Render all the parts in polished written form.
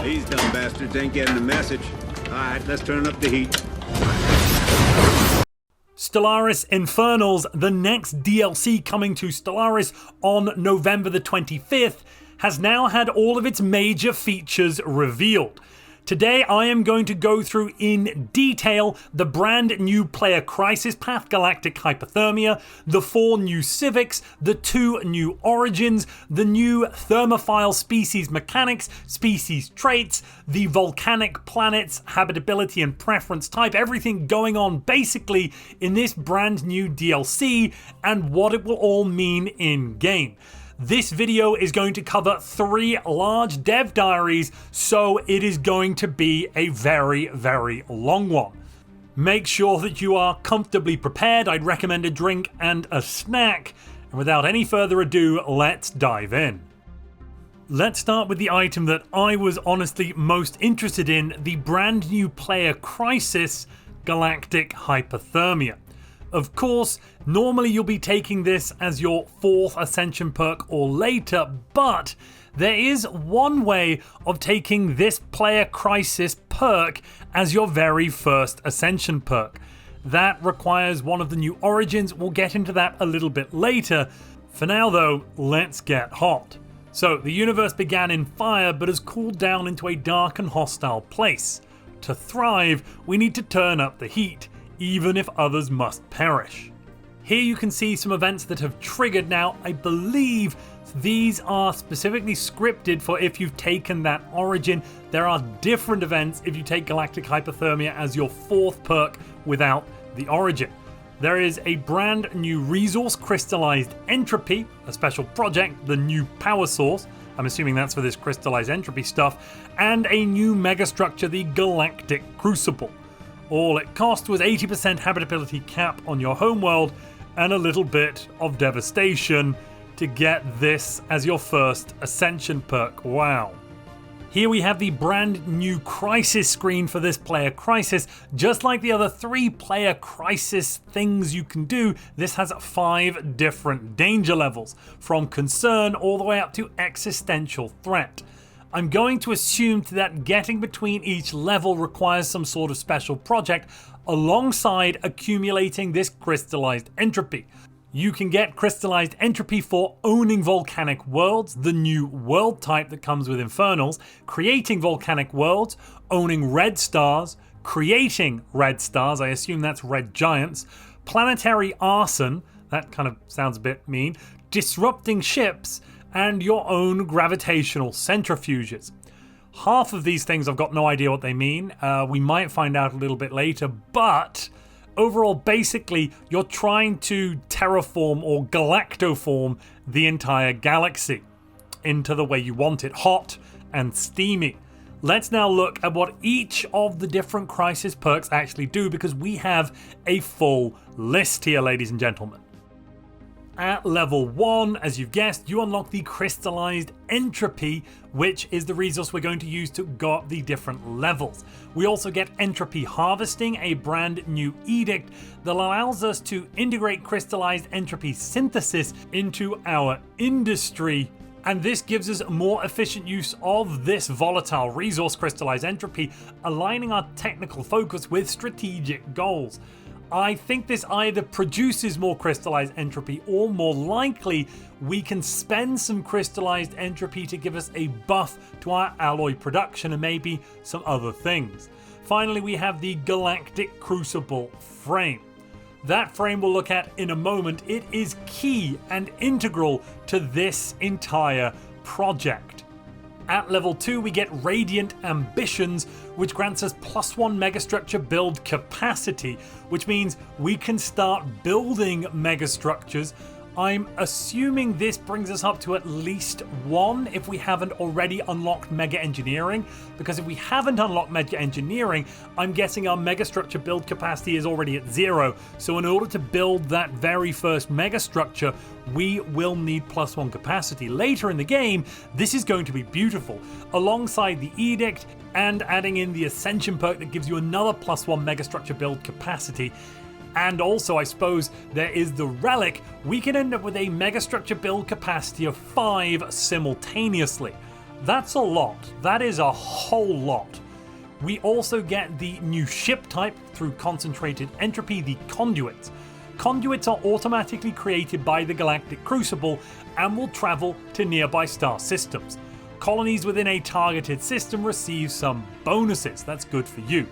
These dumb bastards ain't getting the message. Alright, let's turn up the heat. Stellaris Infernals, the next DLC coming to Stellaris on November the 25th, has now had all of its major features revealed. Today I am going to go through in detail the brand new player crisis path Galactic Hypothermia, the 4 new civics, the 2 new origins, the new thermophile species mechanics, species traits, the volcanic planets, habitability and preference type, everything going on basically in this brand new DLC and what it will all mean in game. This video is going to cover 3 large dev diaries, so it is going to be a very, very long one. Make sure that you are comfortably prepared. I'd recommend a drink and a snack. And without any further ado, let's dive in. Let's start with the item that I was honestly most interested in, the brand new player crisis, Galactic Hypothermia. Of course, normally you'll be taking this as your 4th Ascension perk or later, but there is one way of taking this player crisis perk as your very first Ascension perk. That requires one of the new origins. We'll get into that a little bit later. For now though, let's get hot. So the universe began in fire but has cooled down into a dark and hostile place. To thrive, we need to turn up the heat, even if others must perish. Here you can see some events that have triggered. Now, I believe these are specifically scripted for if you've taken that origin. There are different events if you take Galactic Hypothermia as your 4th perk without the origin. There is a brand new resource, Crystallized Entropy, a special project, the new power source. I'm assuming that's for this Crystallized Entropy stuff, and a new megastructure, the Galactic Crucible. All it cost was 80% habitability cap on your homeworld and a little bit of devastation to get this as your first Ascension perk. Wow. Here we have the brand new crisis screen for this player crisis. Just like the other 3 player crisis things you can do, this has 5 different danger levels, from concern all the way up to existential threat. I'm going to assume that getting between each level requires some sort of special project alongside accumulating this crystallized entropy. You can get crystallized entropy for owning volcanic worlds, the new world type that comes with Infernals, creating volcanic worlds, owning red stars, creating red stars, I assume that's red giants, planetary arson, that kind of sounds a bit mean, disrupting ships, and your own gravitational centrifuges. Half of these things I've got no idea what they mean. We might find out a little bit later, but overall, basically, you're trying to terraform or galactoform the entire galaxy into the way you want it, hot and steamy. Let's now look at what each of the different crisis perks actually do, because we have a full list here, ladies and gentlemen. At level 1, as you've guessed, you unlock the Crystallized Entropy, which is the resource we're going to use to go up the different levels. We also get Entropy Harvesting, a brand new edict that allows us to integrate Crystallized Entropy Synthesis into our industry. And this gives us more efficient use of this volatile resource, Crystallized Entropy, aligning our technical focus with strategic goals. I think this either produces more crystallized entropy, or more likely we can spend some crystallized entropy to give us a buff to our alloy production and maybe some other things. Finally, we have the Galactic Crucible frame. That frame we'll look at in a moment. It is key and integral to this entire project. At level 2, we get Radiant Ambitions, which grants us +1 megastructure build capacity, which means we can start building megastructures. I'm assuming this brings us up to at least 1 if we haven't already unlocked Mega Engineering, because if we haven't unlocked Mega Engineering, I'm guessing our megastructure build capacity is already at 0. So in order to build that very first megastructure, we will need +1 capacity. Later in the game, this is going to be beautiful. Alongside the Edict and adding in the Ascension perk that gives you another +1 megastructure build capacity. And also, I suppose, there is the Relic. We can end up with a megastructure build capacity of 5 simultaneously. That's a lot. That is a whole lot. We also get the new ship type through concentrated entropy, the conduits. Conduits are automatically created by the Galactic Crucible and will travel to nearby star systems. Colonies within a targeted system receive some bonuses. That's good for you.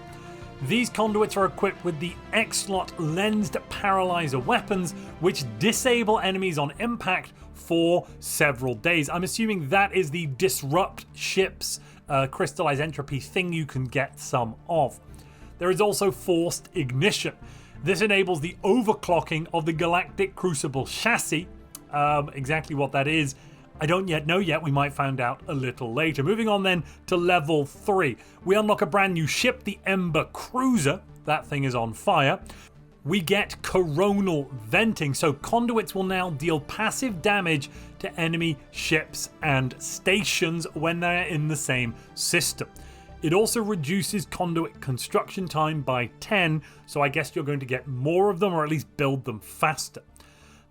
These conduits are equipped with the X-Slot lensed paralyzer weapons, which disable enemies on impact for several days. I'm assuming that is the disrupt ships crystallize entropy thing you can get some of. There is also forced ignition. This enables the overclocking of the Galactic Crucible chassis. Exactly what that is, I don't yet know yet. We might find out a little later. Moving on then to level 3. We unlock a brand new ship, the Ember Cruiser. That thing is on fire. We get coronal venting, so conduits will now deal passive damage to enemy ships and stations when they're in the same system. It also reduces conduit construction time by 10, so I guess you're going to get more of them, or at least build them faster.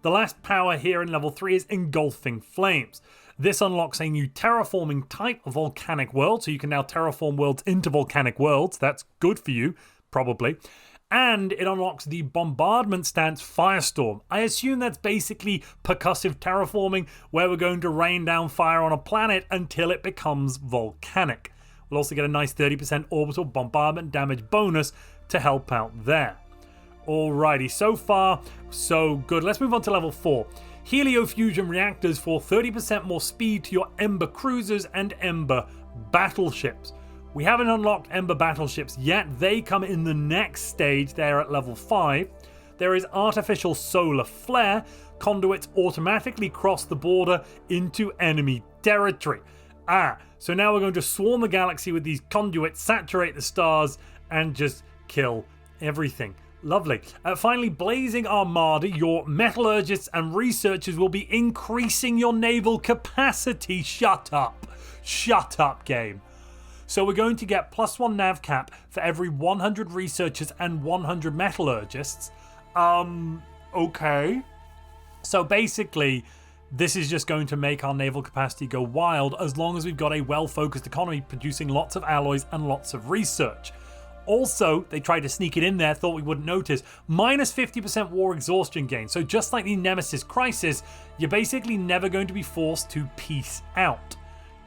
The last power here in level 3 is Engulfing Flames. This unlocks a new terraforming type of volcanic world, so you can now terraform worlds into volcanic worlds. That's good for you, probably. And it unlocks the bombardment stance Firestorm. I assume that's basically percussive terraforming, where we're going to rain down fire on a planet until it becomes volcanic. We'll also get a nice 30% orbital bombardment damage bonus to help out there. Alrighty, so far, so good. Let's move on to level 4. Heliofusion reactors for 30% more speed to your Ember Cruisers and Ember Battleships. We haven't unlocked Ember Battleships yet. They come in the next stage. They're at level 5. There is Artificial Solar Flare. Conduits automatically cross the border into enemy territory. So now we're going to swarm the galaxy with these conduits, saturate the stars, and just kill everything. Lovely. Finally, Blazing Armada. Your metallurgists and researchers will be increasing your naval capacity. Shut up. Shut up, game. So we're going to get +1 nav cap for every 100 researchers and 100 metallurgists. Okay. So basically, this is just going to make our naval capacity go wild as long as we've got a well-focused economy producing lots of alloys and lots of research. Also, they tried to sneak it in there, thought we wouldn't notice, minus 50% war exhaustion gain. So just like the Nemesis Crisis, you're basically never going to be forced to peace out.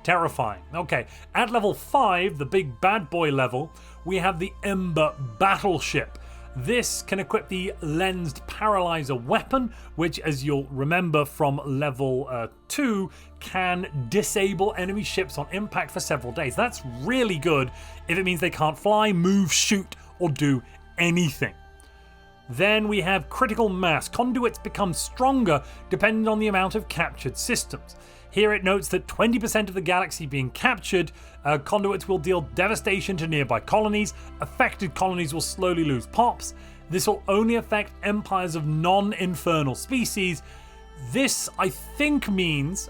Terrifying. Okay, at level 5, the big bad boy level, we have the Ember Battleship. This can equip the lensed paralyzer weapon, which, as you'll remember from level 2, can disable enemy ships on impact for several days. That's really good if it means they can't fly, move, shoot, or do anything. Then we have Critical Mass. Conduits become stronger depending on the amount of captured systems. Here it notes that 20% of the galaxy being captured, conduits will deal devastation to nearby colonies. Affected colonies will slowly lose pops. This will only affect empires of non-infernal species. This, I think, means,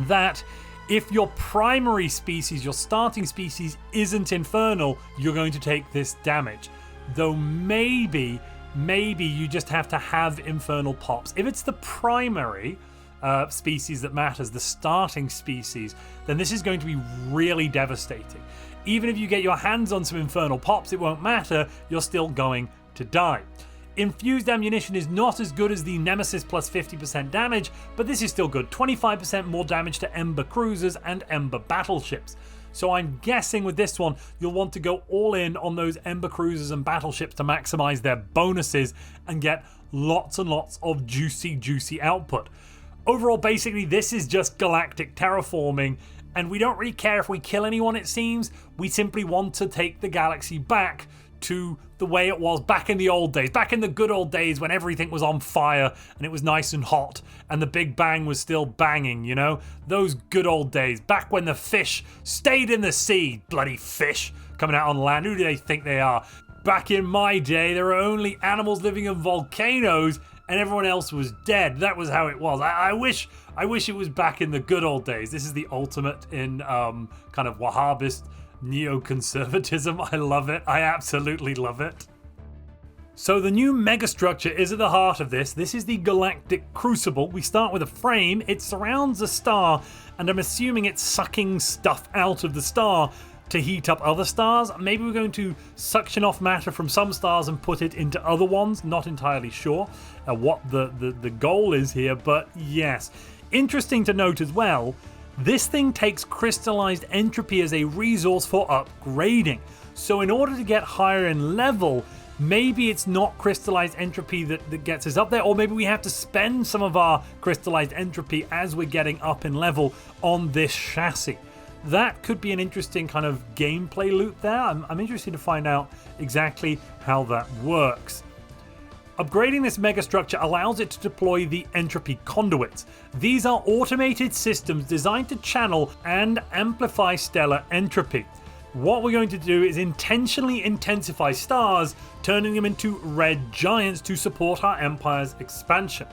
that if your primary species, your starting species, isn't infernal, you're going to take this damage. Though maybe you just have to have infernal pops. If it's the primary species that matters, the starting species, then this is going to be really devastating. Even if you get your hands on some infernal pops, it won't matter, you're still going to die. Infused ammunition is not as good as the Nemesis plus 50% damage, but this is still good. 25% more damage to Ember Cruisers and Ember Battleships. So I'm guessing with this one, you'll want to go all in on those Ember Cruisers and Battleships to maximize their bonuses and get lots and lots of juicy output. Overall, basically, this is just galactic terraforming, and we don't really care if we kill anyone, it seems. We simply want to take the galaxy back to the way it was back in the old days, back in the good old days when everything was on fire and it was nice and hot and the Big Bang was still banging, you know? Those good old days, back when the fish stayed in the sea. Bloody fish coming out on land. Who do they think they are? Back in my day, there were only animals living in volcanoes and everyone else was dead. That was how it was. I wish it was back in the good old days. This is the ultimate in kind of Wahhabist neoconservatism. I love it. I absolutely love it. So the new megastructure is at the heart of this. This is the Galactic Crucible. We start with a frame, it surrounds a star, and I'm assuming it's sucking stuff out of the star to heat up other stars. Maybe we're going to suction off matter from some stars and put it into other ones. Not entirely sure what the goal is here, but yes. Interesting to note as well, this thing takes crystallized entropy as a resource for upgrading. So in order to get higher in level, maybe it's not crystallized entropy that gets us up there, or maybe we have to spend some of our crystallized entropy as we're getting up in level on this chassis. That could be an interesting kind of gameplay loop there. I'm interested to find out exactly how that works. Upgrading this megastructure allows it to deploy the entropy conduits. These are automated systems designed to channel and amplify stellar entropy. What we're going to do is intentionally intensify stars, turning them into red giants to support our empire's expansion.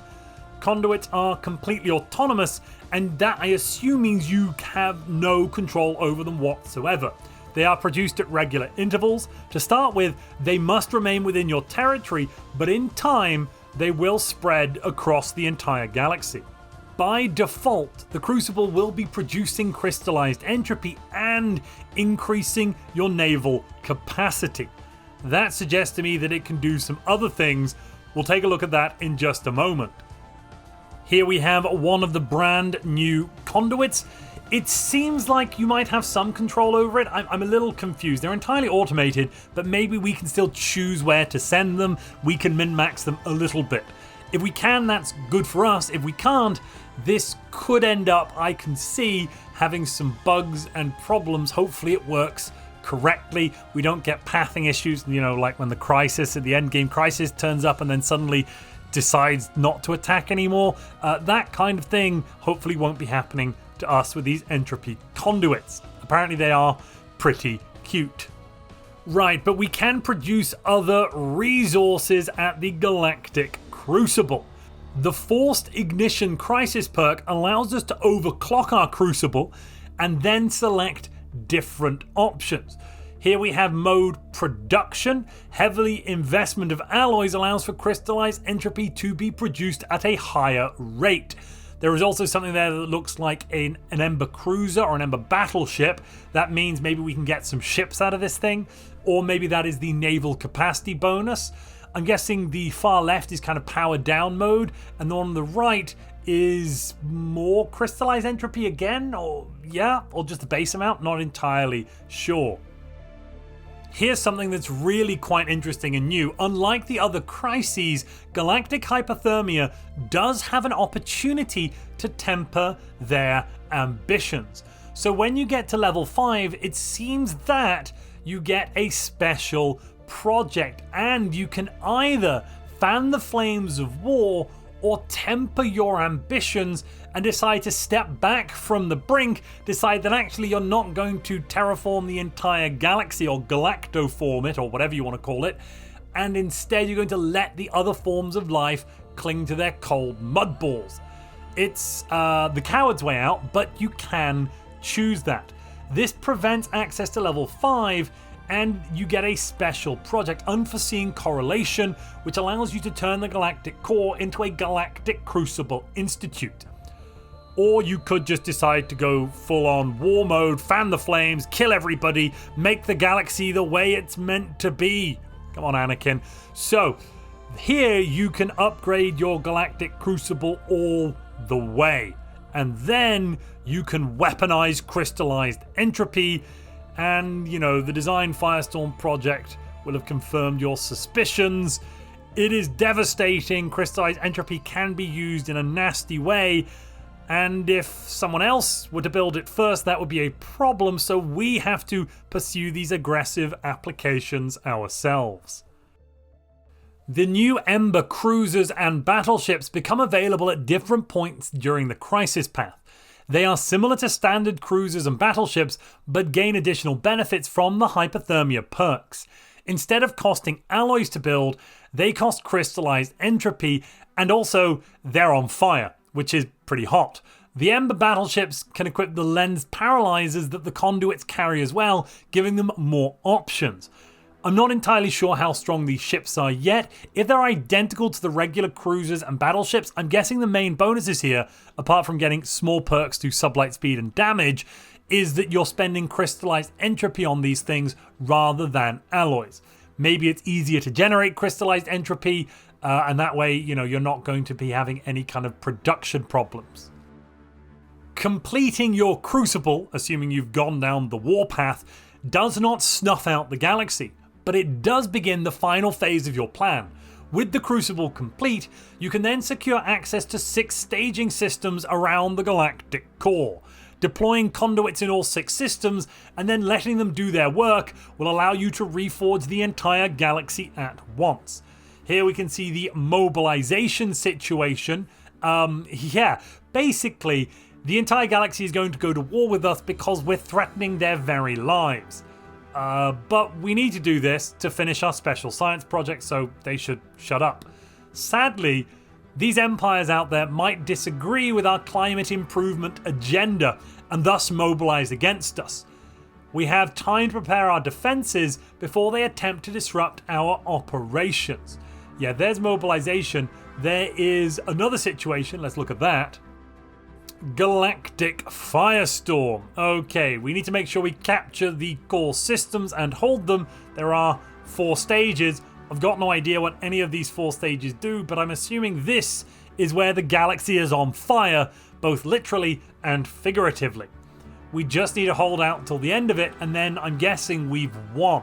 Conduits are completely autonomous, and that I assume means you have no control over them whatsoever. They are produced at regular intervals. To start with, they must remain within your territory, but in time, they will spread across the entire galaxy. By default, the Crucible will be producing crystallized entropy and increasing your naval capacity. That suggests to me that it can do some other things. We'll take a look at that in just a moment. Here we have one of the brand new conduits. It seems like you might have some control over it. I'm a little confused. They're entirely automated, but maybe we can still choose where to send them. We can min-max them a little bit. If we can, that's good for us. If we can't, this could end up, I can see, having some bugs and problems. Hopefully it works correctly. We don't get pathing issues, like when the crisis at the end game crisis turns up and then suddenly decides not to attack anymore. That kind of thing hopefully won't be happening to us with these entropy conduits. Apparently they are pretty cute. Right, but we can produce other resources at the Galactic Crucible. The Forced Ignition Crisis perk allows us to overclock our Crucible and then select different options. Here we have mode production. Heavily investment of alloys allows for crystallized entropy to be produced at a higher rate. There is also something there that looks like an Ember cruiser or an Ember battleship. That means maybe we can get some ships out of this thing, or maybe that is the naval capacity bonus. I'm guessing the far left is kind of powered down mode, and the one on the right is more crystallized entropy again, or just the base amount, not entirely sure. Here's something that's really quite interesting and new. Unlike the other crises, galactic hypothermia does have an opportunity to temper their ambitions. So when you get to level 5, it seems that you get a special project, and you can either fan the flames of war or temper your ambitions and decide to step back from the brink, decide that actually you're not going to terraform the entire galaxy or galactoform it or whatever you want to call it, and instead you're going to let the other forms of life cling to their cold mud balls. It's the coward's way out, but you can choose that. This prevents access to level 5, and you get a special project, Unforeseen Correlation, which allows you to turn the galactic core into a Galactic Crucible Institute. Or you could just decide to go full-on war mode, fan the flames, kill everybody, make the galaxy the way it's meant to be. Come on, Anakin. So, here you can upgrade your Galactic Crucible all the way. And then you can weaponize crystallized entropy. And, the Design Firestorm project will have confirmed your suspicions. It is devastating. Crystallized entropy can be used in a nasty way. And if someone else were to build it first, that would be a problem. So we have to pursue these aggressive applications ourselves. The new Ember cruisers and battleships become available at different points during the crisis path. They are similar to standard cruisers and battleships, but gain additional benefits from the hypothermia perks. Instead of costing alloys to build, they cost crystallized entropy, and also they're on fire, which is pretty hot. The Ember battleships can equip the lens paralyzers that the conduits carry as well, giving them more options. I'm not entirely sure how strong these ships are yet. If they're identical to the regular cruisers and battleships, I'm guessing the main bonuses here, apart from getting small perks to sublight speed and damage, is that you're spending crystallized entropy on these things rather than alloys. Maybe it's easier to generate crystallized entropy, and that way, you're not going to be having any kind of production problems. Completing your crucible, assuming you've gone down the warpath, does not snuff out the galaxy, but it does begin the final phase of your plan. With the crucible complete, you can then secure access to 6 staging systems around the galactic core. Deploying conduits in all 6 systems and then letting them do their work will allow you to reforge the entire galaxy at once. Here we can see the mobilization situation. Basically, the entire galaxy is going to go to war with us because we're threatening their very lives. But we need to do this to finish our special science project, so they should shut up. Sadly, these empires out there might disagree with our climate improvement agenda and thus mobilize against us. We have time to prepare our defenses before they attempt to disrupt our operations. Yeah, there's mobilization. There is another situation. Let's look at that. Galactic Firestorm. Okay, we need to make sure we capture the core systems and hold them. There are 4 stages. I've got no idea what any of these 4 stages do, but I'm assuming this is where the galaxy is on fire, both literally and figuratively. We just need to hold out until the end of it, and then I'm guessing we've won.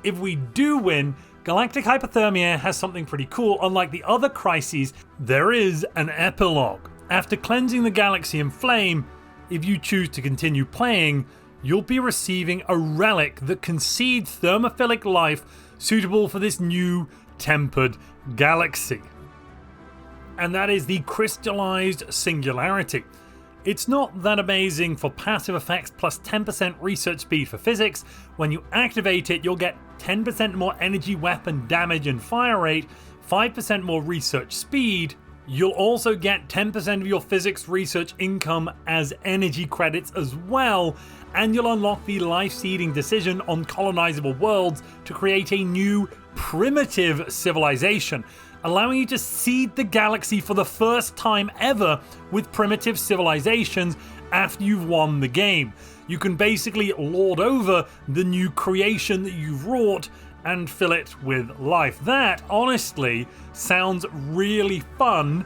If we do win, galactic hypothermia has something pretty cool. Unlike the other crises, there is an epilogue. After cleansing the galaxy in flame, if you choose to continue playing, you'll be receiving a relic that concedes thermophilic life suitable for this new tempered galaxy. And that is the crystallized singularity. It's not that amazing for passive effects plus 10% research speed for physics. When you activate it, you'll get 10% more energy, weapon damage and fire rate, 5% more research speed. You'll also get 10% of your physics research income as energy credits as well, and you'll unlock the life-seeding decision on colonizable worlds to create a new primitive civilization, allowing you to seed the galaxy for the first time ever with primitive civilizations after you've won the game. You can basically lord over the new creation that you've wrought and fill it with life. That, honestly, sounds really fun,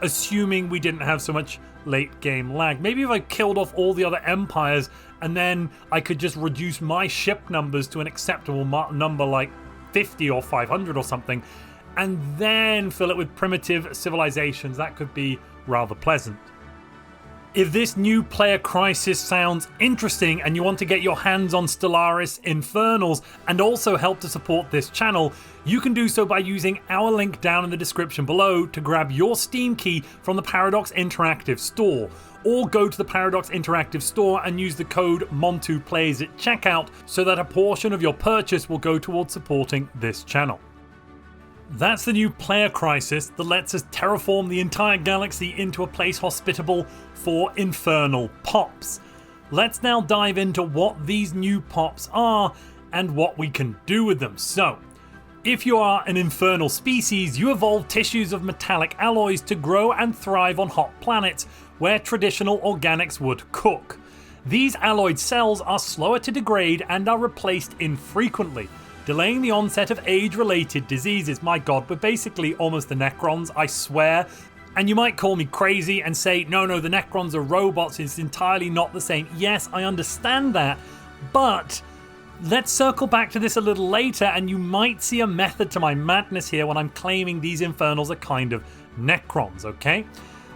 assuming we didn't have so much late game lag. Maybe if I killed off all the other empires and then I could just reduce my ship numbers to an acceptable number like 50 or 500 or something, and then fill it with primitive civilizations. That could be rather pleasant. If this new player crisis sounds interesting and you want to get your hands on Stellaris Infernals and also help to support this channel, you can do so by using our link down in the description below to grab your Steam key from the Paradox Interactive store, or go to the Paradox Interactive store and use the code MONTUPLAYS at checkout so that a portion of your purchase will go towards supporting this channel. That's the new player crisis that lets us terraform the entire galaxy into a place hospitable for infernal pops. Let's now dive into what these new pops are and what we can do with them. So, if you are an infernal species, you evolve tissues of metallic alloys to grow and thrive on hot planets where traditional organics would cook. These alloyed cells are slower to degrade and are replaced infrequently, delaying the onset of age-related diseases. My god, we're basically almost the Necrons, I swear. And you might call me crazy and say, no, the Necrons are robots, it's entirely not the same. Yes, I understand that, but let's circle back to this a little later and you might see a method to my madness here when I'm claiming these Infernals are kind of Necrons, okay?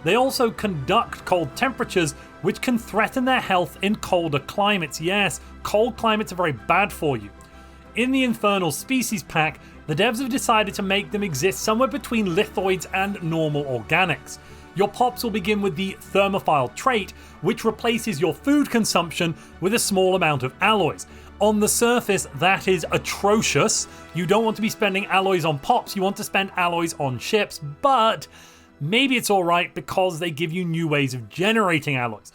They also conduct cold temperatures, which can threaten their health in colder climates. Yes, cold climates are very bad for you. In the Infernal Species Pack, the devs have decided to make them exist somewhere between lithoids and normal organics. Your pops will begin with the thermophile trait, which replaces your food consumption with a small amount of alloys. On the surface, that is atrocious. You don't want to be spending alloys on pops, you want to spend alloys on ships, but maybe it's alright because they give you new ways of generating alloys.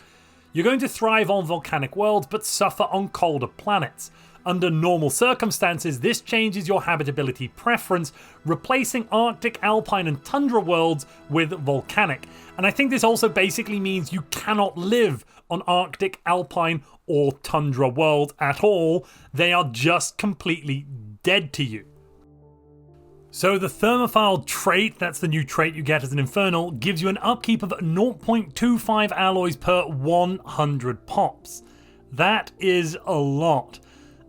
You're going to thrive on volcanic worlds, but suffer on colder planets. Under normal circumstances, this changes your habitability preference, replacing Arctic, Alpine, and Tundra worlds with Volcanic. And I think this also basically means you cannot live on Arctic, Alpine, or Tundra worlds at all. They are just completely dead to you. So the Thermophile trait, that's the new trait you get as an Infernal, gives you an upkeep of 0.25 alloys per 100 pops. That is a lot.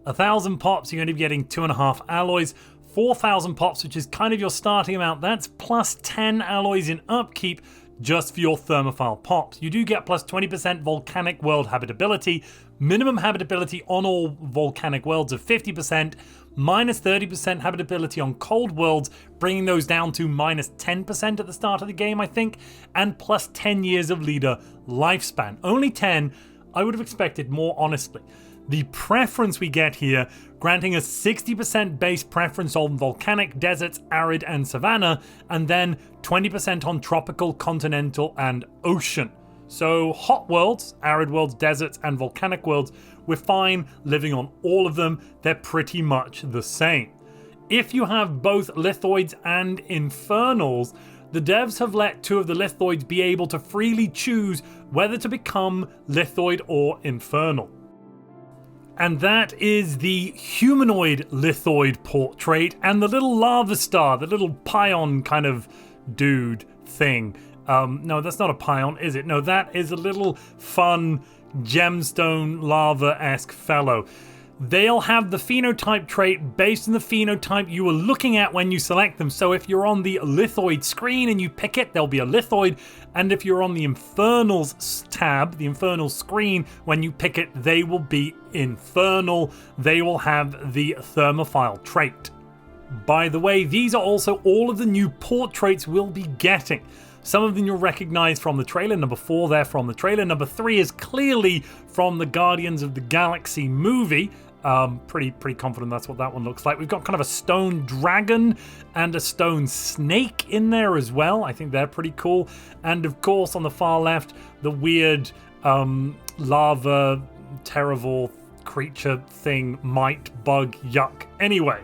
1,000 pops, you're going to be getting 2.5 alloys. 4,000 pops, which is kind of your starting amount, that's plus 10 alloys in upkeep just for your Thermophile pops. You do get plus 20% Volcanic world habitability, minimum habitability on all Volcanic worlds of 50%, minus 30% habitability on cold worlds, bringing those down to minus 10% at the start of the game, I think, and plus 10 years of leader lifespan. Only 10, I would have expected more, honestly. The preference we get here, granting a 60% base preference on volcanic, deserts, arid, and savanna, and then 20% on tropical, continental, and ocean. So hot worlds, arid worlds, deserts, and volcanic worlds, we're fine living on all of them. They're pretty much the same. If you have both lithoids and infernals, the devs have let 2 of the lithoids be able to freely choose whether to become lithoid or infernal. And that is the humanoid lithoid portrait and the little lava star, the little pion kind of dude thing. No, that's not a pion, is it? No, that is a little fun gemstone lava-esque fellow. They'll have the phenotype trait based on the phenotype you were looking at when you select them. So if you're on the lithoid screen and you pick it, there'll be a lithoid. And if you're on the Infernals tab, the Infernal screen, when you pick it, they will be infernal. They will have the Thermophile trait. By the way, these are also all of the new portraits we'll be getting. Some of them you'll recognize from the trailer. Number 4 there from the trailer. Number 3 is clearly from the Guardians of the Galaxy movie. Pretty confident that's what that one looks like. We've got kind of a stone dragon and a stone snake in there as well. I think they're pretty cool. And of course, on the far left, the weird lava terrible creature thing, mite, bug, yuck. Anyway.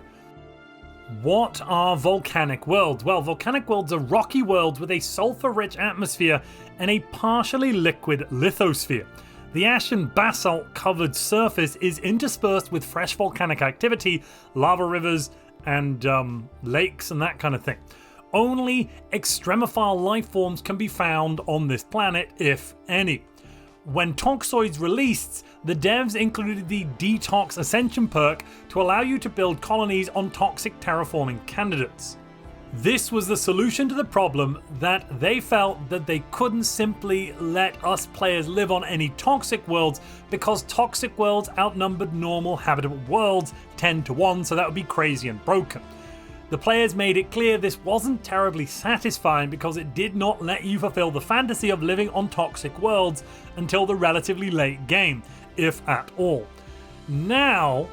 What are volcanic worlds? Well, volcanic worlds are rocky worlds with a sulfur-rich atmosphere and a partially liquid lithosphere. The ashen basalt-covered surface is interspersed with fresh volcanic activity, lava rivers, and lakes and that kind of thing. Only extremophile life forms can be found on this planet, if any. When Toxoids released, the devs included the Detox Ascension perk to allow you to build colonies on toxic terraforming candidates. This was the solution to the problem that they felt that they couldn't simply let us players live on any toxic worlds because toxic worlds outnumbered normal habitable worlds 10 to 1, so that would be crazy and broken. The players made it clear this wasn't terribly satisfying because it did not let you fulfill the fantasy of living on toxic worlds until the relatively late game, if at all. Now,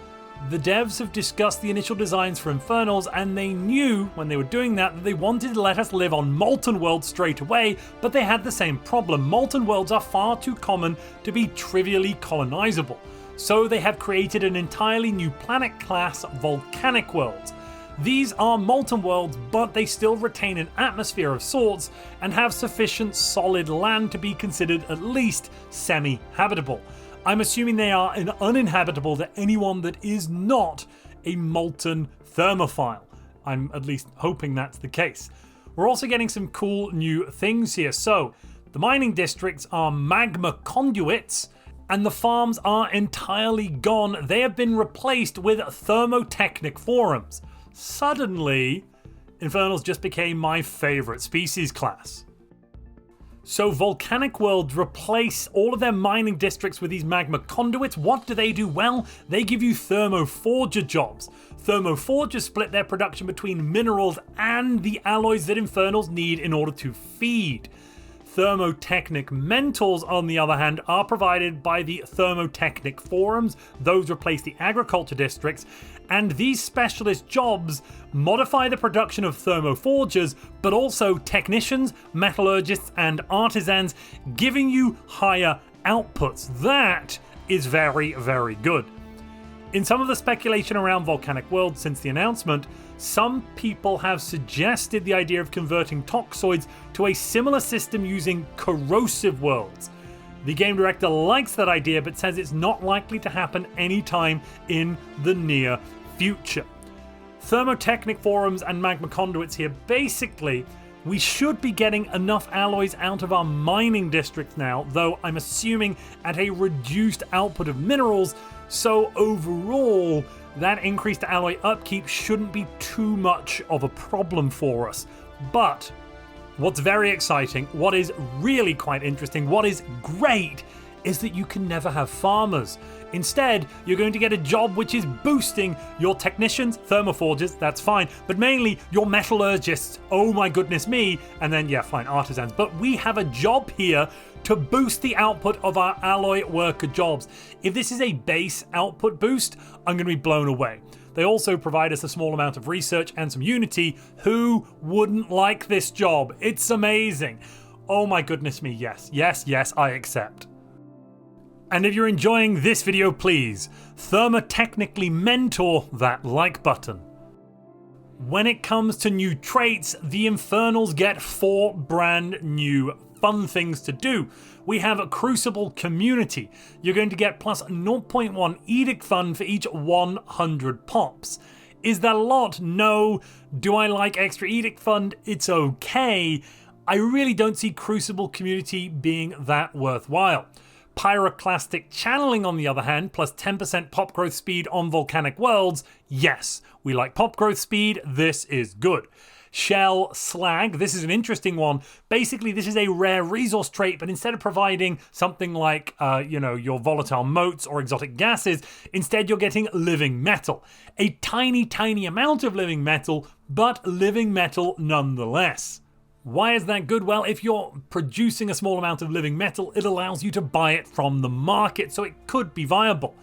the devs have discussed the initial designs for Infernals and they knew when they were doing that they wanted to let us live on molten worlds straight away, but they had the same problem. Molten worlds are far too common to be trivially colonizable. So they have created an entirely new planet class, volcanic worlds. These are molten worlds, but they still retain an atmosphere of sorts and have sufficient solid land to be considered at least semi-habitable. I'm assuming they are uninhabitable to anyone that is not a molten thermophile. I'm at least hoping that's the case. We're also getting some cool new things here. So, the mining districts are magma conduits, and the farms are entirely gone. They have been replaced with thermotechnic forums. Suddenly, Infernals just became my favorite species class. So volcanic worlds replace all of their mining districts with these magma conduits. What do they do? Well, they give you thermoforger jobs. Thermoforgers split their production between minerals and the alloys that Infernals need in order to feed. Thermotechnic mentors, on the other hand, are provided by the thermotechnic forums. Those replace the agriculture districts, and these specialist jobs modify the production of thermoforgers, but also technicians, metallurgists, and artisans, giving you higher outputs. That is very, very good. In some of the speculation around Volcanic World since the announcement, some people have suggested the idea of converting toxoids to a similar system using corrosive worlds. The game director likes that idea but says it's not likely to happen anytime in the near future. Thermotechnic forums and magma conduits here. Basically, we should be getting enough alloys out of our mining districts now, though I'm assuming at a reduced output of minerals, so overall, that increased alloy upkeep shouldn't be too much of a problem for us. But what's very exciting, what is really quite interesting, what is great, is that you can never have farmers. Instead, you're going to get a job which is boosting your technicians, thermoforgers, that's fine, but mainly your metallurgists, oh my goodness me, and then yeah, fine, artisans. But we have a job here to boost the output of our alloy worker jobs. If this is a base output boost, I'm going to be blown away. They also provide us a small amount of research and some unity. Who wouldn't like this job? It's amazing. Oh my goodness me, yes, yes, yes, I accept. And if you're enjoying this video, please thermotechnically mentor that like button. When it comes to new traits, the Infernals get 4 brand new fun things to do. We have a Crucible Community. You're going to get plus 0.1 Edict Fund for each 100 pops. Is that a lot? No. Do I like extra Edict Fund? It's okay. I really don't see Crucible Community being that worthwhile. Pyroclastic Channeling, on the other hand, plus 10% pop growth speed on volcanic worlds. Yes, we like pop growth speed. This is good. Shell Slag, this is an interesting one. Basically, this is a rare resource trait, but instead of providing something like, your volatile motes or exotic gases, instead you're getting living metal. A tiny, tiny amount of living metal, but living metal nonetheless. Why is that good? Well, if you're producing a small amount of living metal, it allows you to buy it from the market, so it could be viable.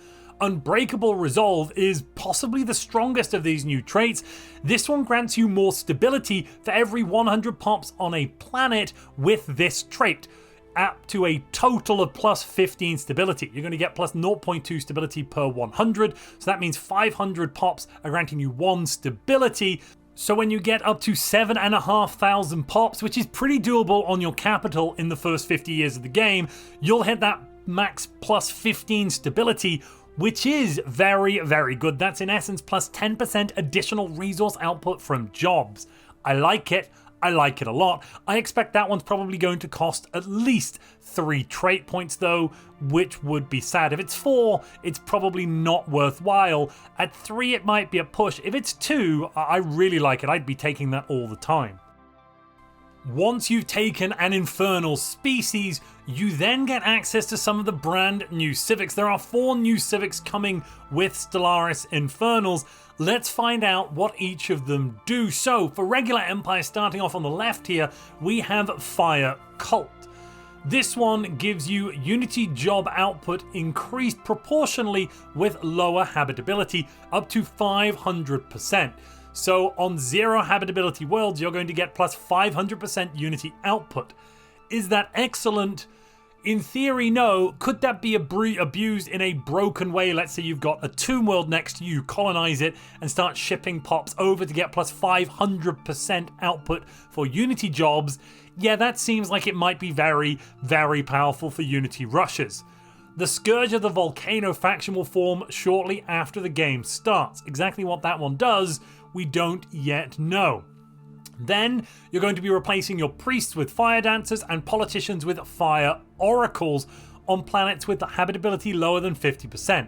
Unbreakable Resolve is possibly the strongest of these new traits. This one grants you more stability for every 100 pops on a planet with this trait, up to a total of plus 15 stability. You're going to get plus 0.2 stability per 100, so that means 500 pops are granting you 1 stability. So when you get up to 7,500 pops, which is pretty doable on your capital in the first 50 years of the game, you'll hit that max plus 15 stability, which is very, very good. That's in essence plus 10% additional resource output from jobs. I like it. I like it a lot. I expect that one's probably going to cost at least 3 trait points though, which would be sad. If it's 4, it's probably not worthwhile. At 3, it might be a push. If it's 2, I really like it. I'd be taking that all the time. Once you've taken an infernal species, you then get access to some of the brand new civics. There are 4 new civics coming with Stellaris Infernals. Let's find out what each of them do. So, for regular Empire, starting off on the left here, we have Fire Cult. This one gives you Unity job output increased proportionally with lower habitability, up to 500%. So on 0 habitability worlds, you're going to get plus 500% Unity output. Is that excellent? In theory, no. Could that be abused in a broken way? Let's say you've got a tomb world next to you, colonize it, and start shipping pops over to get plus 500% output for Unity jobs. Yeah, that seems like it might be very, very powerful for Unity rushes. The Scourge of the Volcano faction will form shortly after the game starts. Exactly what that one does, we don't yet know. Then you're going to be replacing your priests with fire dancers and politicians with fire oracles on planets with habitability lower than 50%.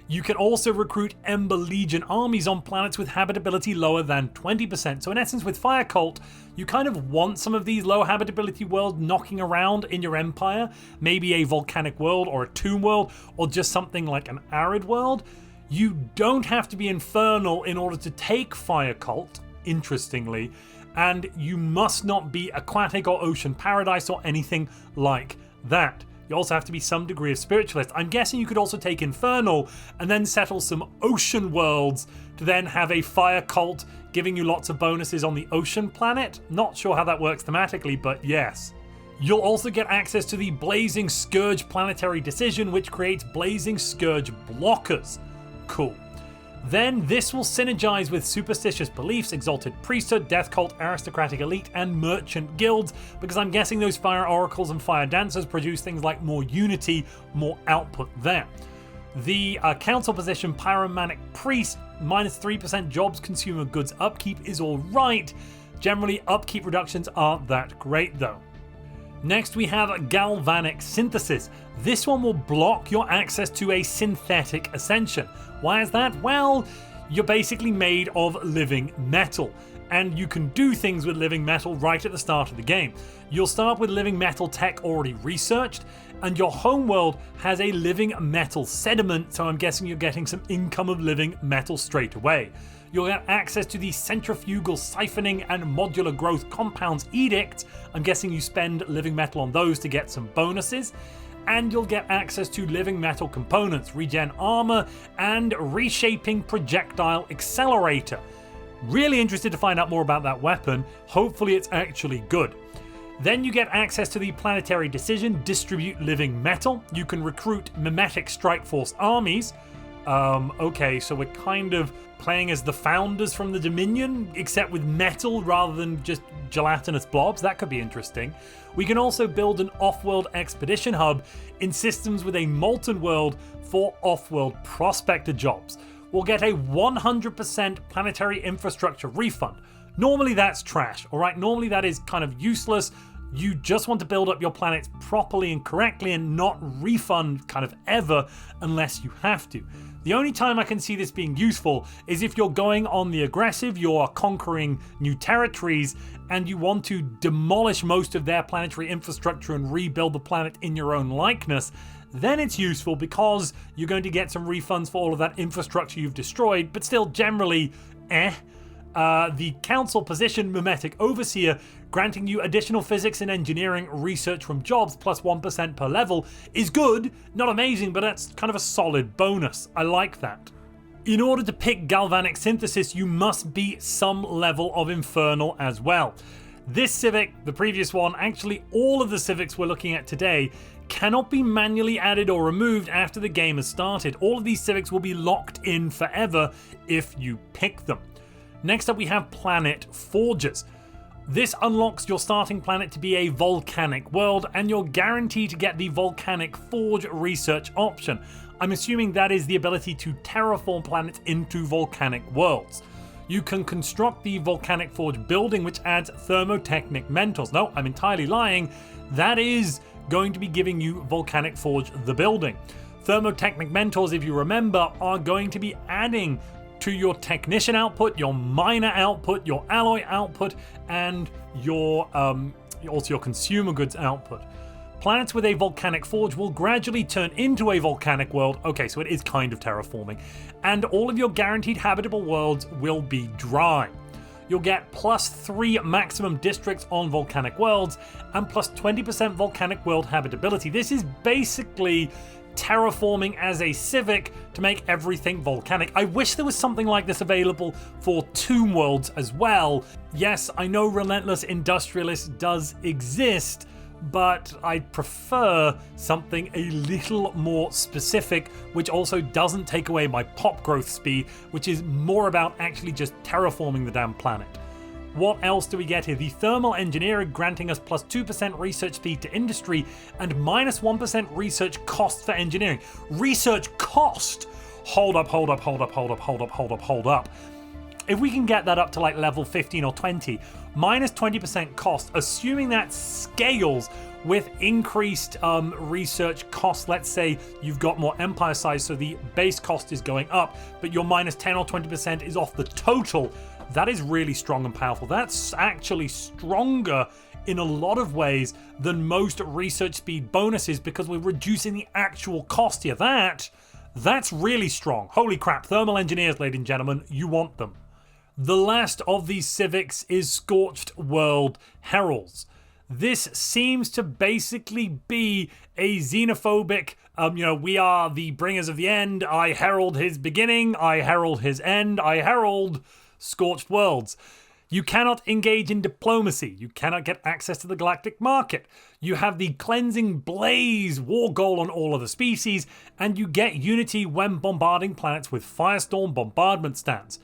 You can also recruit Ember Legion armies on planets with habitability lower than 20%. So in essence, with Fire Cult, you kind of want some of these low habitability worlds knocking around in your empire. Maybe a volcanic world or a tomb world or just something like an arid world. You don't have to be infernal in order to take Fire Cult, interestingly. And you must not be aquatic or ocean paradise or anything like that. You also have to be some degree of spiritualist. I'm guessing you could also take Infernal and then settle some ocean worlds to then have a fire cult giving you lots of bonuses on the ocean planet. Not sure how that works thematically, but yes. You'll also get access to the Blazing Scourge planetary decision, which creates Blazing Scourge blockers. cool. Then this will synergize with superstitious beliefs, exalted priesthood, death cult, aristocratic elite, and merchant guilds, because I'm guessing those fire oracles and fire dancers produce things like more unity, more output there. The council position, pyromanic priest, minus 3% jobs, consumer goods upkeep is alright. Generally, upkeep reductions aren't that great though. Next we have galvanic synthesis. This one will block your access to a synthetic ascension. Why is that? Well, you're basically made of living metal, and you can do things with living metal right at the start of the game. You'll start with living metal tech already researched, and your homeworld has a living metal sediment, so I'm guessing you're getting some income of living metal straight away. You'll get access to the centrifugal siphoning and modular growth compounds edicts. I'm guessing you spend living metal on those to get some bonuses. And you'll get access to living metal components, regen armor, and reshaping projectile accelerator. Really interested to find out more about that weapon. Hopefully it's actually good. Then you get access to the planetary decision, distribute living metal. You can recruit mimetic strike force armies. Okay, so we're kind of playing as the founders from the Dominion, except with metal rather than just gelatinous blobs. That could be interesting. We can also build an off-world expedition hub in systems with a molten world for off-world prospector jobs. We'll get a 100% planetary infrastructure refund. Normally that's trash, alright? Normally that is kind of useless. You just want to build up your planets properly and correctly and not refund kind of ever unless you have to. The only time I can see this being useful is if you're going on the aggressive, you're conquering new territories, and you want to demolish most of their planetary infrastructure and rebuild the planet in your own likeness. Then it's useful because you're going to get some refunds for all of that infrastructure you've destroyed, but still generally, the council position, mimetic overseer, granting you additional physics and engineering research from jobs plus 1% per level is good, not amazing, but that's kind of a solid bonus. I like that. In order to pick galvanic synthesis, you must be some level of infernal as well. This civic, the previous one, actually all of the civics we're looking at today cannot be manually added or removed after the game has started. All of these civics will be locked in forever if you pick them. Next up we have Planet Forgers. This unlocks your starting planet to be a volcanic world, and you're guaranteed to get the Volcanic Forge research option. I'm assuming that is the ability to terraform planets into volcanic worlds. You can construct the Volcanic Forge building, which adds thermotechnic mentors. No, I'm entirely lying. That is going to be giving you Volcanic Forge the building. Thermotechnic mentors, if you remember, are going to be adding to your technician output, your miner output, your alloy output, and your also your consumer goods output. Planets with a volcanic forge will gradually turn into a volcanic world. Okay, so it is kind of terraforming. And all of your guaranteed habitable worlds will be dry. You'll get +3 maximum districts on volcanic worlds and +20% volcanic world habitability. This is basically terraforming as a civic to make everything volcanic. I wish there was something like this available for tomb worlds as well. Yes, I know Relentless Industrialist does exist, but I'd prefer something a little more specific, which also doesn't take away my pop growth speed, which is more about actually just terraforming the damn planet. What else do we get here? The thermal engineering granting us +2% research speed to industry and -1% research cost for engineering. Research cost? Hold up. If we can get that up to like level 15 or 20, -20% cost, assuming that scales with increased research cost. Let's say you've got more empire size, so the base cost is going up, but your -10 or 20% is off the total. That is really strong and powerful. That's actually stronger in a lot of ways than most research speed bonuses because we're reducing the actual cost here. That's really strong. Holy crap, thermal engineers, ladies and gentlemen, you want them. The last of these civics is Scorched World Heralds. This seems to basically be a xenophobic, we are the bringers of the end, I herald his beginning, I herald his end, I herald Scorched Worlds. You cannot engage in diplomacy. You cannot get access to the galactic market. You have the cleansing blaze war goal on all other species, and you get unity when bombarding planets with firestorm bombardment stance.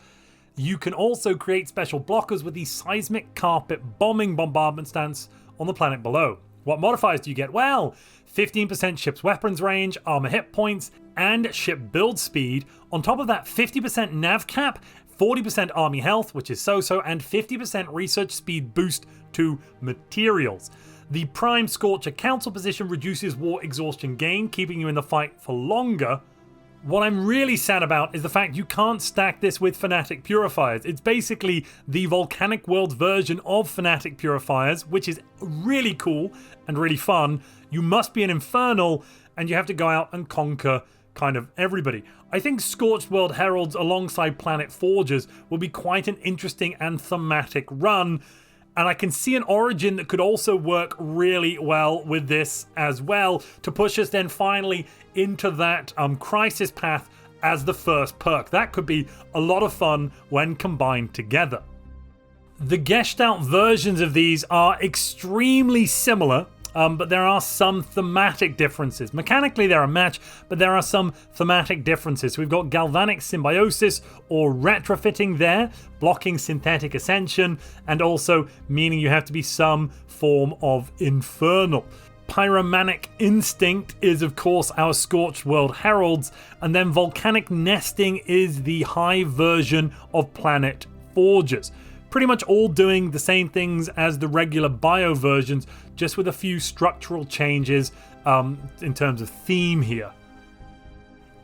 You can also create special blockers with the seismic carpet bombing bombardment stance on the planet below. What modifiers do you get? Well, 15% ship's weapons range, armor hit points, and ship build speed. On top of that, 50% nav cap, 40% army health, which is so-so, and 50% research speed boost to materials. The Prime Scorcher Council position reduces war exhaustion gain, keeping you in the fight for longer. What I'm really sad about is the fact you can't stack this with Fanatic Purifiers. It's basically the Volcanic World version of Fanatic Purifiers, which is really cool and really fun. You must be an Infernal, and you have to go out and conquer kind of everybody. I think Scorched World Heralds alongside Planet Forgers will be quite an interesting and thematic run, and I can see an origin that could also work really well with this as well, to push us then finally into that crisis path as the first perk. That could be a lot of fun when combined together. The Gestalt versions of these are extremely similar, but there are some thematic differences. Mechanically, they're a match, but there are some thematic differences. So we've got Galvanic Symbiosis or Retrofitting there, blocking Synthetic Ascension, and also meaning you have to be some form of Infernal. Pyromanic Instinct is, of course, our Scorched World Heralds, and then Volcanic Nesting is the high version of Planet Forgers. Pretty much all doing the same things as the regular bio versions, just with a few structural changes in terms of theme here.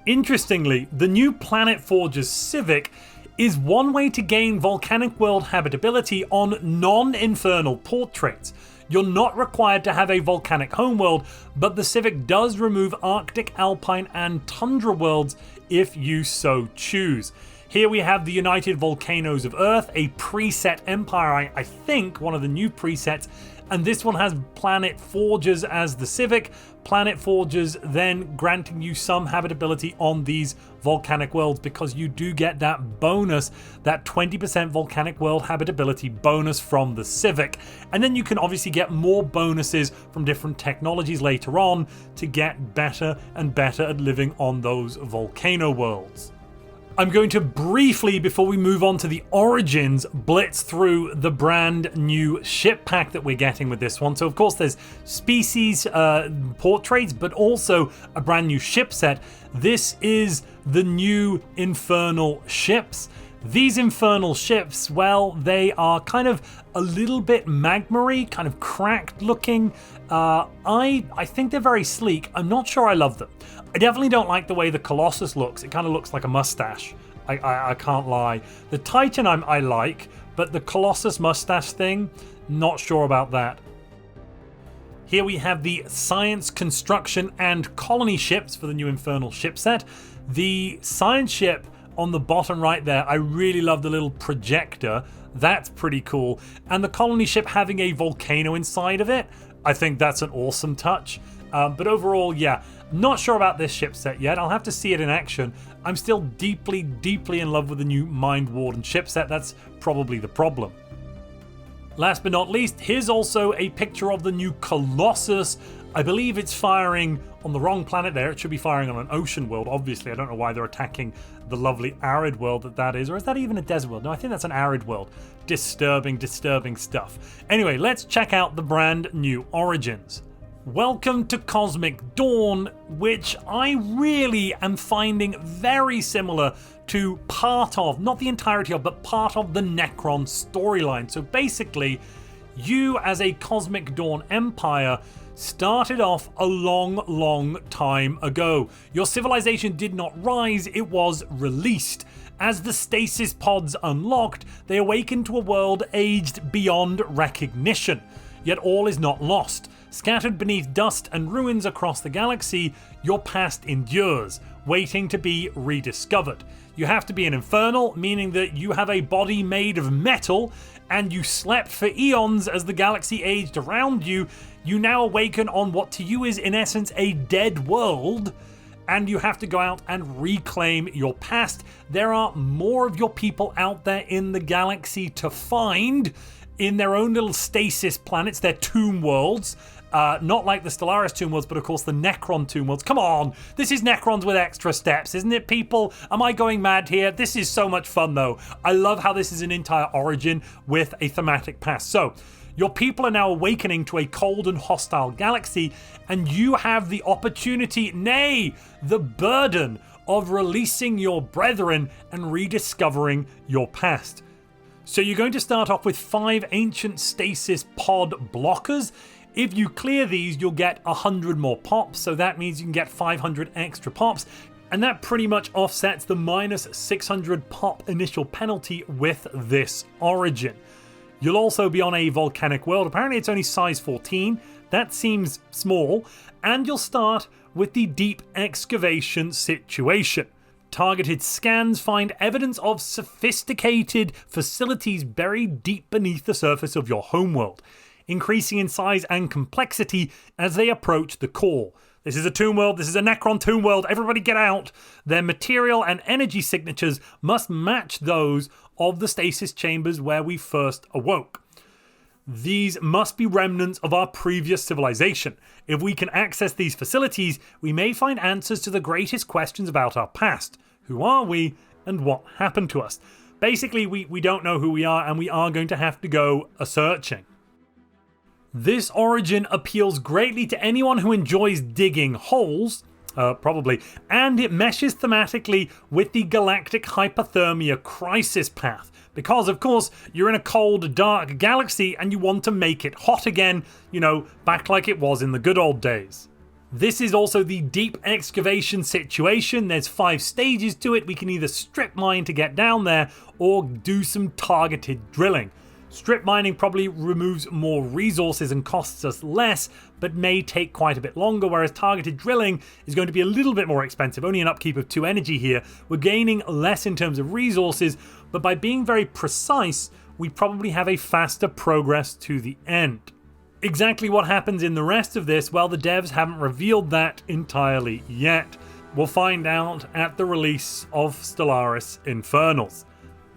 Interestingly, the new Planet Forgers Civic is one way to gain Volcanic World habitability on non-Infernal portraits. You're not required to have a volcanic homeworld, but the Civic does remove Arctic, Alpine, and Tundra worlds if you so choose. Here we have the United Volcanoes of Earth, a preset empire, I think, one of the new presets, and this one has Planet Forgers as the Civic. Planet Forgers then granting you some habitability on these volcanic worlds, because you do get that bonus, that 20% volcanic world habitability bonus from the Civic. And then you can obviously get more bonuses from different technologies later on to get better and better at living on those volcano worlds. I'm going to briefly, before we move on to the origins, blitz through the brand new ship pack that we're getting with this one. So of course there's species portraits, but also a brand new ship set. This is the new Infernal ships. These Infernal ships, well, they are kind of a little bit magma-y, kind of cracked looking. I think they're very sleek. I'm not sure I love them. I definitely don't like the way the Colossus looks. It kind of looks like a mustache. I can't lie. The Titan I like, but the Colossus mustache thing, not sure about that. Here we have the Science, Construction, and Colony ships for the new Infernal ship set. The Science ship on the bottom right there, I really love the little projector. That's pretty cool. And the Colony ship having a volcano inside of it, I think that's an awesome touch. But overall, yeah, not sure about this ship set yet. I'll have to see it in action. I'm still deeply, deeply in love with the new Mind Warden ship set. That's probably the problem. Last but not least, here's also a picture of the new Colossus. I believe it's firing on the wrong planet there. It should be firing on an ocean world, obviously. I don't know why they're attacking the lovely arid world that is. Or is that even a desert world? No, I think that's an arid world. Disturbing, disturbing stuff. Anyway, let's check out the brand new origins. Welcome to Cosmic Dawn, which I really am finding very similar to part of, not the entirety of, but part of the Necron storyline. So basically, you as a Cosmic Dawn Empire started off a long, long time ago. Your civilization did not rise, it was released. As the stasis pods unlocked, they awakened to a world aged beyond recognition. Yet all is not lost. Scattered beneath dust and ruins across the galaxy, your past endures, waiting to be rediscovered. You have to be an Infernal, meaning that you have a body made of metal, and you slept for eons as the galaxy aged around you. You now awaken on what to you is in essence a dead world, and you have to go out and reclaim your past. There are more of your people out there in the galaxy to find in their own little stasis planets, their tomb worlds. Not like the Stellaris tomb worlds, but of course the Necron tomb worlds. Come on, this is Necrons with extra steps, isn't it, people? Am I going mad here? This is so much fun, though. I love how this is an entire origin with a thematic past. So, your people are now awakening to a cold and hostile galaxy, and you have the opportunity, nay, the burden of releasing your brethren and rediscovering your past. So you're going to start off with 5 ancient stasis pod blockers. If you clear these, you'll get 100 more pops, so that means you can get 500 extra pops, and that pretty much offsets the minus 600 pop initial penalty with this origin. You'll also be on a volcanic world. Apparently it's only size 14. That seems small. And you'll start with the deep excavation situation. Targeted scans find evidence of sophisticated facilities buried deep beneath the surface of your homeworld, increasing in size and complexity as they approach the core. This is a tomb world. This is a Necron tomb world. Everybody get out. Their material and energy signatures must match those of the stasis chambers where we first awoke. These must be remnants of our previous civilization. If we can access these facilities, we may find answers to the greatest questions about our past. Who are we and what happened to us? Basically, we don't know who we are, and we are going to have to go a-searching. This origin appeals greatly to anyone who enjoys digging holes, probably, and it meshes thematically with the galactic hypothermia crisis path. Because, of course, you're in a cold, dark galaxy and you want to make it hot again, you know, back like it was in the good old days. This is also the deep excavation situation. There's 5 stages to it. We can either strip mine to get down there or do some targeted drilling. Strip mining probably removes more resources and costs us less, but may take quite a bit longer, whereas targeted drilling is going to be a little bit more expensive, only an upkeep of 2 energy here. We're gaining less in terms of resources, but by being very precise, we probably have a faster progress to the end. Exactly what happens in the rest of this, well, the devs haven't revealed that entirely yet. We'll find out at the release of Stellaris Infernals.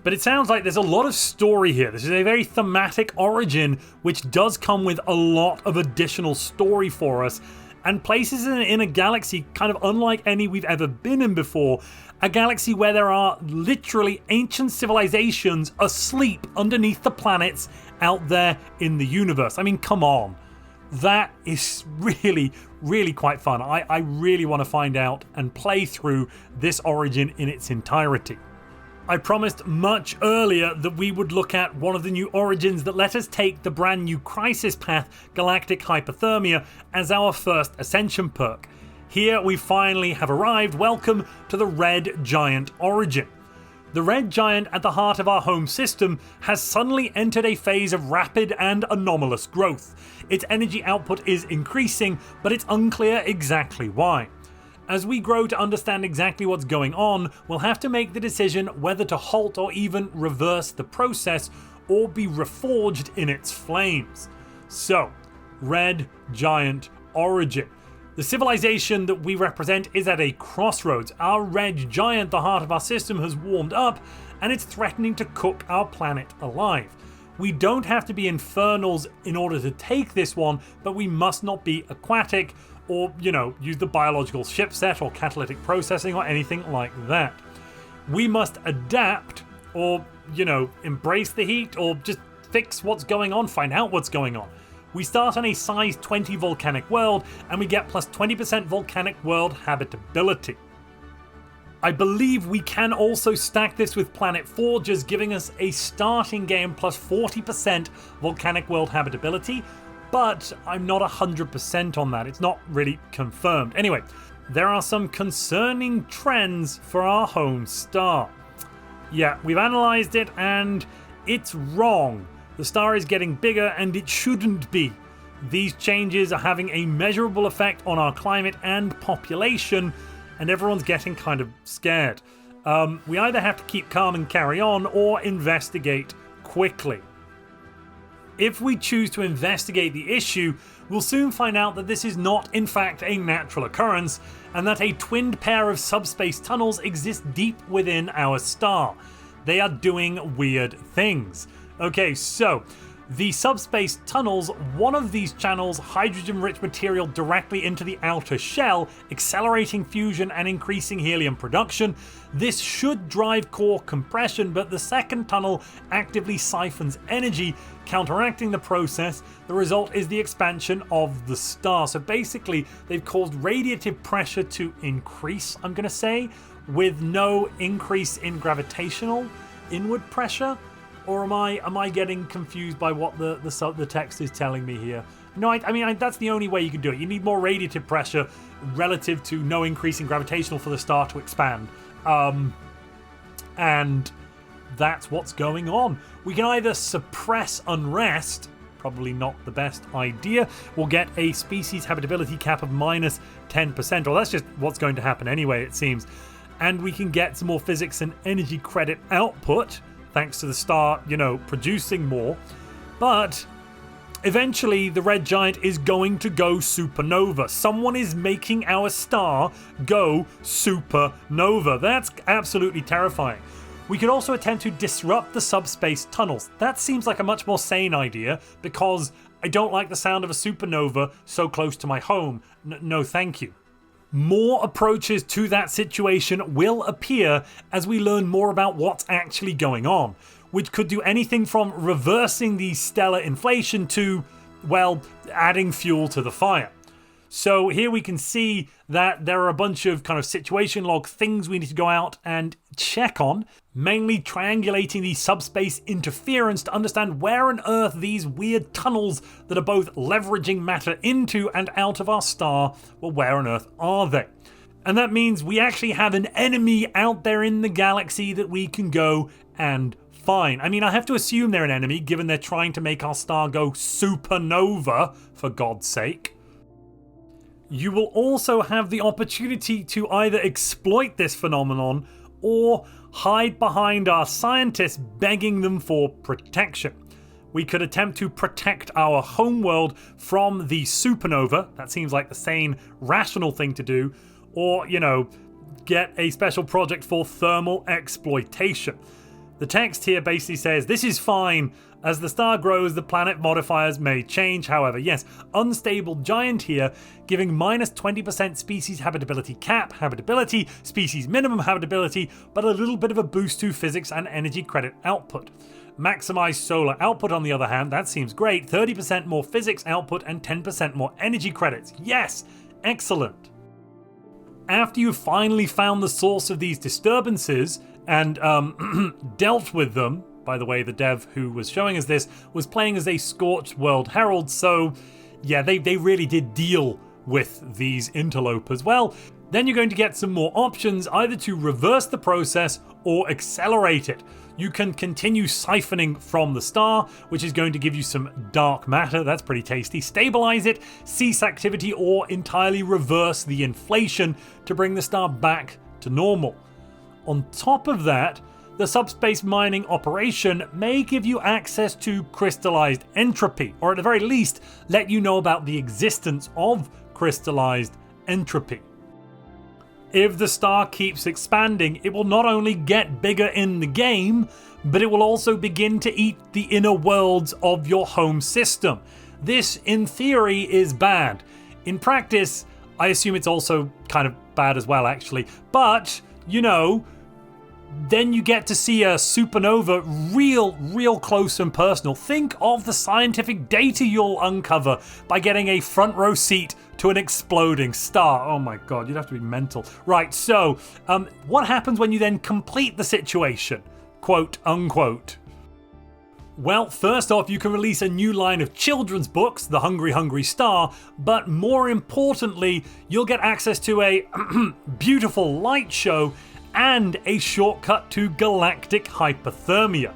But it sounds like there's a lot of story here. This is a very thematic origin, which does come with a lot of additional story for us, and places it in a galaxy kind of unlike any we've ever been in before. A galaxy where there are literally ancient civilizations asleep underneath the planets out there in the universe. I mean, come on. That is really, really quite fun. I really want to find out and play through this origin in its entirety. I promised much earlier that we would look at one of the new origins that let us take the brand new crisis path, Galactic Hypothermia, as our first ascension perk. Here we finally have arrived. Welcome to the Red Giant origin. The Red Giant at the heart of our home system has suddenly entered a phase of rapid and anomalous growth. Its energy output is increasing, but it's unclear exactly why. As we grow to understand exactly what's going on, we'll have to make the decision whether to halt or even reverse the process or be reforged in its flames. So, Red Giant origin. The civilization that we represent is at a crossroads. Our Red Giant, the heart of our system, has warmed up and it's threatening to cook our planet alive. We don't have to be infernals in order to take this one, but we must not be aquatic or, use the biological shipset or catalytic processing or anything like that. We must adapt or, embrace the heat or just fix what's going on, find out what's going on. We start on a size 20 volcanic world and we get plus 20% volcanic world habitability. I believe we can also stack this with Planet Forgers, giving us a starting game plus 40% volcanic world habitability, but I'm not 100% on that. It's not really confirmed. Anyway, there are some concerning trends for our home star. Yeah, we've analysed it and it's wrong. The star is getting bigger and it shouldn't be. These changes are having a measurable effect on our climate and population, and everyone's getting kind of scared. We either have to keep calm and carry on or investigate quickly. If we choose to investigate the issue, we'll soon find out that this is not in fact a natural occurrence, and that a twinned pair of subspace tunnels exist deep within our star. They are doing weird things. Okay, so the subspace tunnels, one of these channels hydrogen-rich material directly into the outer shell, accelerating fusion and increasing helium production. This should drive core compression, but the second tunnel actively siphons energy, counteracting the process. The result is the expansion of the star. So basically, they've caused radiative pressure to increase, I'm going to say, with no increase in gravitational inward pressure. Or am I getting confused by what the text is telling me here? No, I mean that's the only way you can do it. You need more radiative pressure relative to no increase in gravitational for the star to expand. And that's what's going on. We can either suppress unrest, probably not the best idea. We'll get a species habitability cap of minus 10%, or that's just what's going to happen anyway, it seems. And we can get some more physics and energy credit output, thanks to the star, producing more. But eventually the red giant is going to go supernova. Someone is making our star go supernova. That's absolutely terrifying. We could also attempt to disrupt the subspace tunnels. That seems like a much more sane idea, because I don't like the sound of a supernova so close to my home. No, thank you. More approaches to that situation will appear as we learn more about what's actually going on, which could do anything from reversing the stellar inflation to, well, adding fuel to the fire. So here we can see that there are a bunch of kind of situation log things we need to go out and check on, mainly triangulating the subspace interference to understand where on Earth these weird tunnels that are both leveraging matter into and out of our star, well, where on Earth are they? And that means we actually have an enemy out there in the galaxy that we can go and find. I mean, I have to assume they're an enemy, given they're trying to make our star go supernova, for God's sake. You will also have the opportunity to either exploit this phenomenon or hide behind our scientists begging them for protection. We could attempt to protect our homeworld from the supernova. That seems like the sane, rational thing to do. Or, get a special project for thermal exploitation. The text here basically says, this is fine. As the star grows, the planet modifiers may change. However, yes, unstable giant here, giving minus 20% species habitability cap, habitability, species minimum habitability, but a little bit of a boost to physics and energy credit output. Maximized solar output, on the other hand, that seems great. 30% more physics output and 10% more energy credits. Yes, excellent. After you finally found the source of these disturbances and dealt with them, by the way, the dev who was showing us this was playing as a Scorched World Herald, so yeah, they really did deal with these interlopers. Well, then you're going to get some more options, either to reverse the process or accelerate it. You can continue siphoning from the star, which is going to give you some dark matter. That's pretty tasty. Stabilize it, cease activity, or entirely reverse the inflation to bring the star back to normal. On top of that, the subspace mining operation may give you access to crystallized entropy, or at the very least, let you know about the existence of crystallized entropy. If the star keeps expanding, it will not only get bigger in the game, but it will also begin to eat the inner worlds of your home system. This, in theory, is bad. In practice, I assume it's also kind of bad as well, actually. But, then you get to see a supernova real close and personal. Think of the scientific data you'll uncover by getting a front row seat to an exploding star. Oh my god, you'd have to be mental. Right, so what happens when you then complete the situation? Quote unquote. Well, first off, you can release a new line of children's books, The Hungry Hungry Star, but more importantly, you'll get access to a beautiful light show and a shortcut to galactic hypothermia.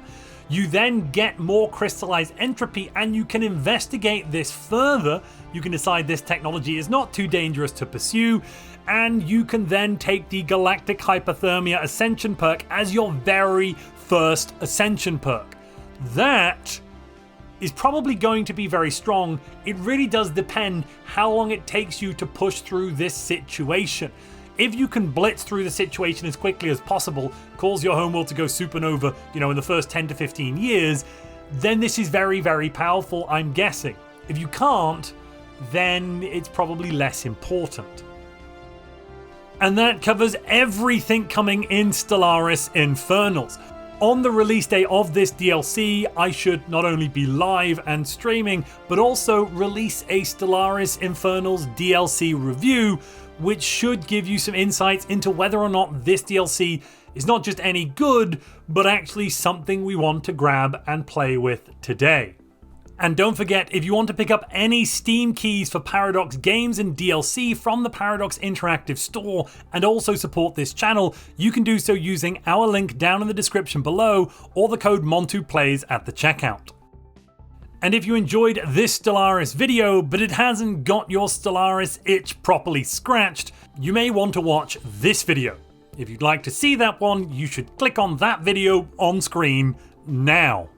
You then get more crystallized entropy, and you can investigate this further. You can decide this technology is not too dangerous to pursue, and you can then take the galactic hypothermia ascension perk as your very first ascension perk. That is probably going to be very strong. It really does depend how long it takes you to push through this situation. If you can blitz through the situation as quickly as possible, cause your homeworld to go supernova, in the first 10 to 15 years, then this is very, very powerful, I'm guessing. If you can't, then it's probably less important. And that covers everything coming in Stellaris Infernals. On the release day of this DLC, I should not only be live and streaming, but also release a Stellaris Infernals DLC review, which should give you some insights into whether or not this DLC is not just any good, but actually something we want to grab and play with today. And don't forget, if you want to pick up any Steam keys for Paradox games and DLC from the Paradox Interactive Store and also support this channel, you can do so using our link down in the description below or the code MONTUPLAYS at the checkout. And if you enjoyed this Stellaris video, but it hasn't got your Stellaris itch properly scratched, you may want to watch this video. If you'd like to see that one, you should click on that video on screen now.